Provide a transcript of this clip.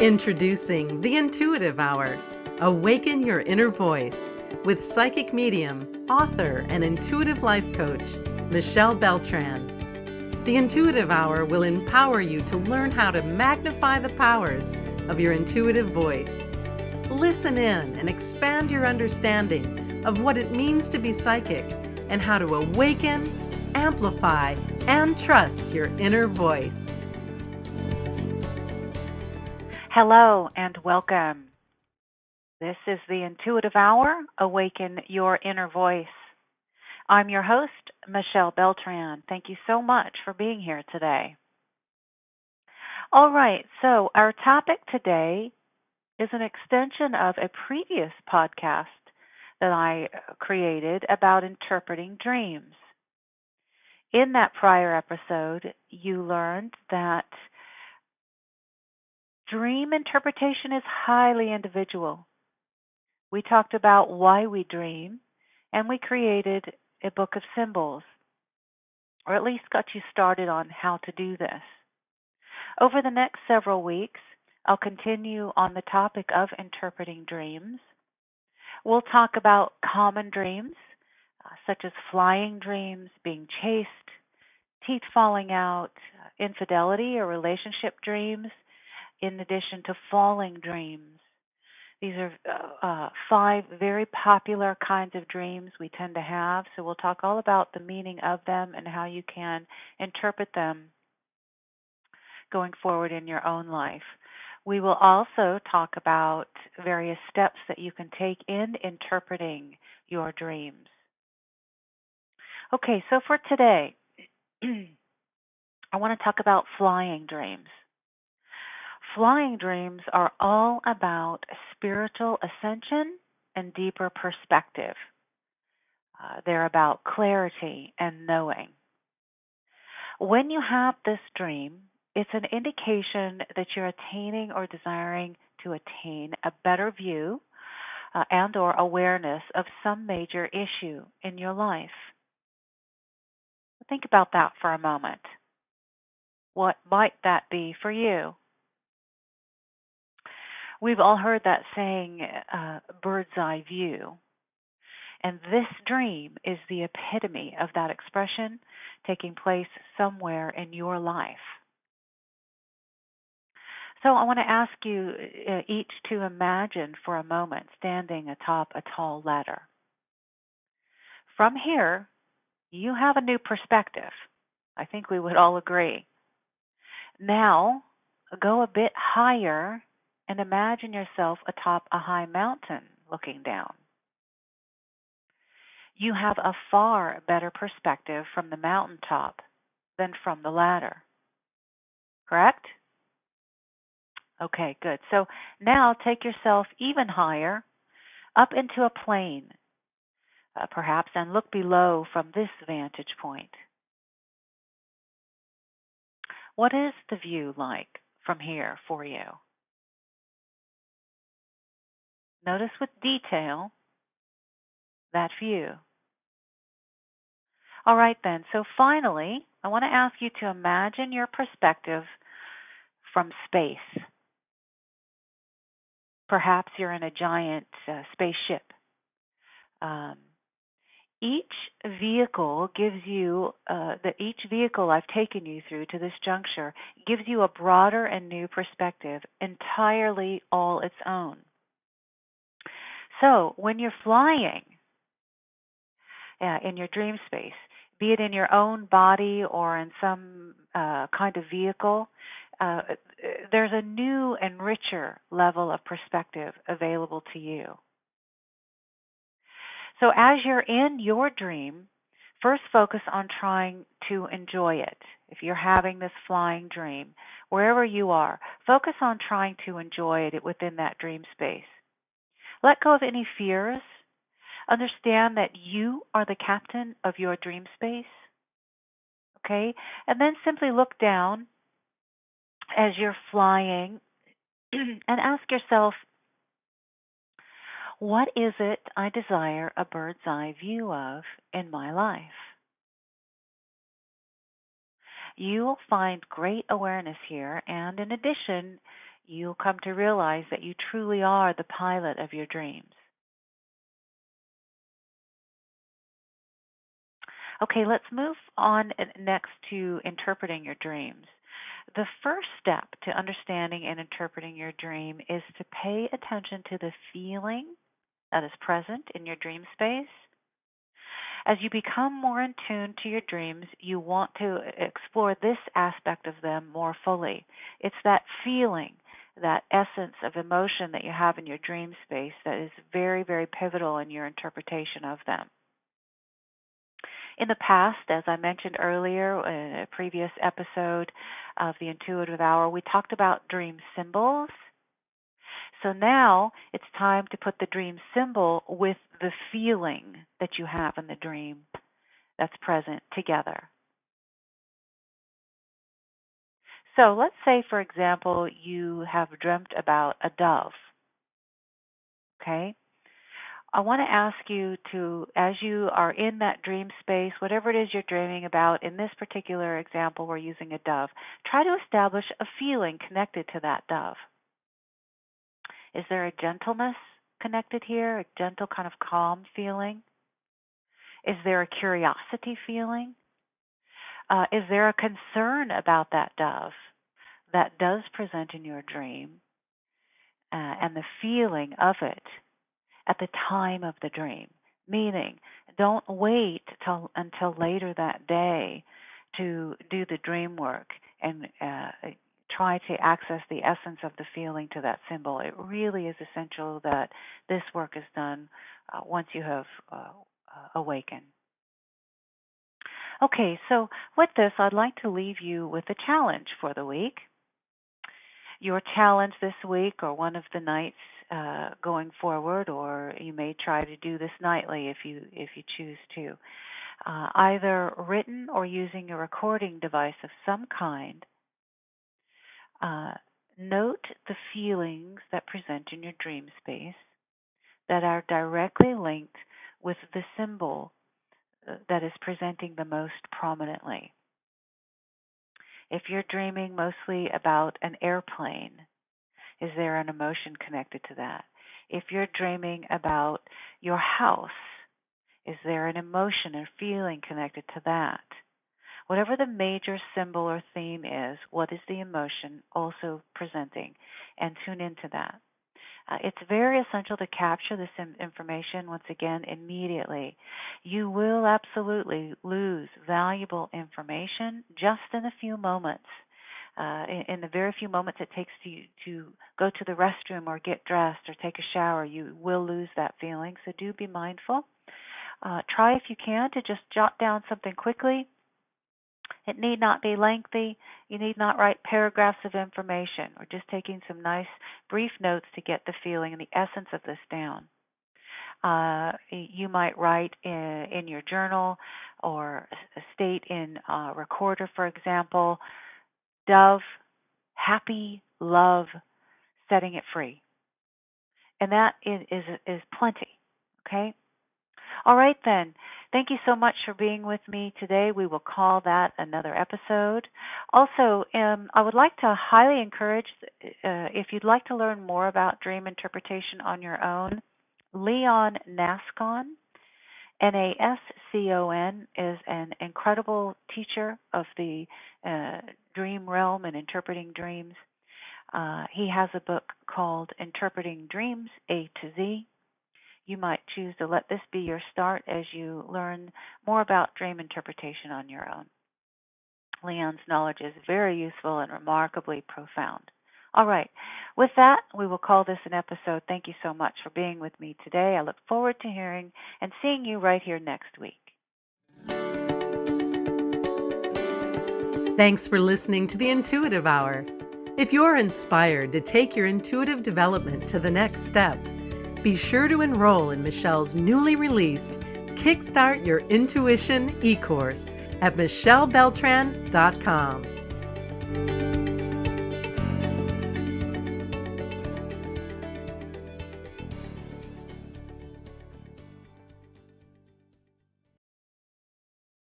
Introducing the Intuitive Hour. Awaken your inner voice with psychic medium, author, and intuitive life coach, Michelle Beltran. The Intuitive Hour will empower you to learn how to magnify the powers of your intuitive voice. Listen in and expand your understanding of what it means to be psychic and how to awaken, amplify, and trust your inner voice. Hello and welcome. This is the Intuitive Hour, Awaken Your Inner Voice. I'm your host, Michelle Beltran. Thank you so much for being here today. All right, so our topic today is an extension of a previous podcast that I created about interpreting dreams. In that prior episode, you learned that dream interpretation is highly individual. We talked about why we dream, and we created a book of symbols, or at least got you started on how to do this. Over the next several weeks, I'll continue on the topic of interpreting dreams. We'll talk about common dreams, such as flying dreams, being chased, teeth falling out, infidelity or relationship dreams, in addition to falling dreams. These are 5 very popular kinds of dreams we tend to have, so we'll talk all about the meaning of them and how you can interpret them going forward in your own life. We will also talk about various steps that you can take in interpreting your dreams. Okay, so for today, I want to talk about flying dreams. Flying dreams are all about spiritual ascension and deeper perspective. They're about clarity and knowing. When you have this dream, it's an indication that you're attaining or desiring to attain a better view and or awareness of some major issue in your life. Think about that for a moment. What might that be for you? We've all heard that saying, bird's eye view. And this dream is the epitome of that expression taking place somewhere in your life. So I want to ask you each to imagine for a moment standing atop a tall ladder. From here, you have a new perspective. I think we would all agree. Now, go a bit higher and imagine yourself atop a high mountain looking down. You have a far better perspective from the mountaintop than from the ladder. Correct? Okay, good. So now take yourself even higher, up into a plane, perhaps, and look below from this vantage point. What is the view like from here for you? Notice with detail that view. All right then, so finally, I want to ask you to imagine your perspective from space. Perhaps you're in a giant spaceship. Each vehicle I've taken you through to this juncture gives you a broader and new perspective, entirely all its own. So when you're flying in your dream space, be it in your own body or in some kind of vehicle, there's a new and richer level of perspective available to you. So as you're in your dream, first focus on trying to enjoy it. If you're having this flying dream, wherever you are, focus on trying to enjoy it within that dream space. Let go of any fears. Understand that you are the captain of your dream space. Okay? And then simply look down as you're flying and ask yourself, what is it I desire a bird's eye view of in my life? You will find great awareness here, and in addition, you'll come to realize that you truly are the pilot of your dreams. Okay, let's move on next to interpreting your dreams. The first step to understanding and interpreting your dream is to pay attention to the feeling that is present in your dream space. As you become more in tune to your dreams, you want to explore this aspect of them more fully. It's that feeling, that essence of emotion that you have in your dream space that is very, very pivotal in your interpretation of them. In the past, as I mentioned earlier in a previous episode of the Intuitive Hour, we talked about dream symbols. So now it's time to put the dream symbol with the feeling that you have in the dream that's present together. So let's say, for example, you have dreamt about a dove. Okay? I want to ask you to, as you are in that dream space, whatever it is you're dreaming about, in this particular example, we're using a dove, try to establish a feeling connected to that dove. Is there a gentleness connected here, a gentle kind of calm feeling? Is there a curiosity feeling? Is there a concern about that dove that does present in your dream and the feeling of it at the time of the dream? Meaning, don't wait until later that day to do the dream work and try to access the essence of the feeling to that symbol. It really is essential that this work is done once you have awakened. Okay, so with this, I'd like to leave you with a challenge for the week. Your challenge this week, or one of the nights going forward, or you may try to do this nightly if you choose to, either written or using a recording device of some kind. Note the feelings that present in your dream space that are directly linked with the symbol that is presenting the most prominently. If you're dreaming mostly about an airplane, is there an emotion connected to that? If you're dreaming about your house, is there an emotion or feeling connected to that? Whatever the major symbol or theme is, what is the emotion also presenting? And tune into that. It's very essential to capture this information, once again, immediately. You will absolutely lose valuable information just in a few moments. In the very few moments it takes to go to the restroom or get dressed or take a shower, you will lose that feeling. So do be mindful. Try, if you can, to just jot down something quickly. It need not be lengthy. You need not write paragraphs of information. We're just taking some nice brief notes to get the feeling and the essence of this down. You might write in your journal or state in a recorder, for example, dove, happy, love, setting it free. And that is plenty, okay? All right, then. Thank you so much for being with me today. We will call that another episode. Also, I would like to highly encourage, if you'd like to learn more about dream interpretation on your own, Leon Nascon, Nascon, is an incredible teacher of the dream realm and interpreting dreams. He has a book called Interpreting Dreams, A to Z. You might choose to let this be your start as you learn more about dream interpretation on your own. Leon's knowledge is very useful and remarkably profound. All right. With that, we will call this an episode. Thank you so much for being with me today. I look forward to hearing and seeing you right here next week. Thanks for listening to the Intuitive Hour. If you're inspired to take your intuitive development to the next step, be sure to enroll in Michelle's newly released Kickstart Your Intuition e-course at michellebeltran.com.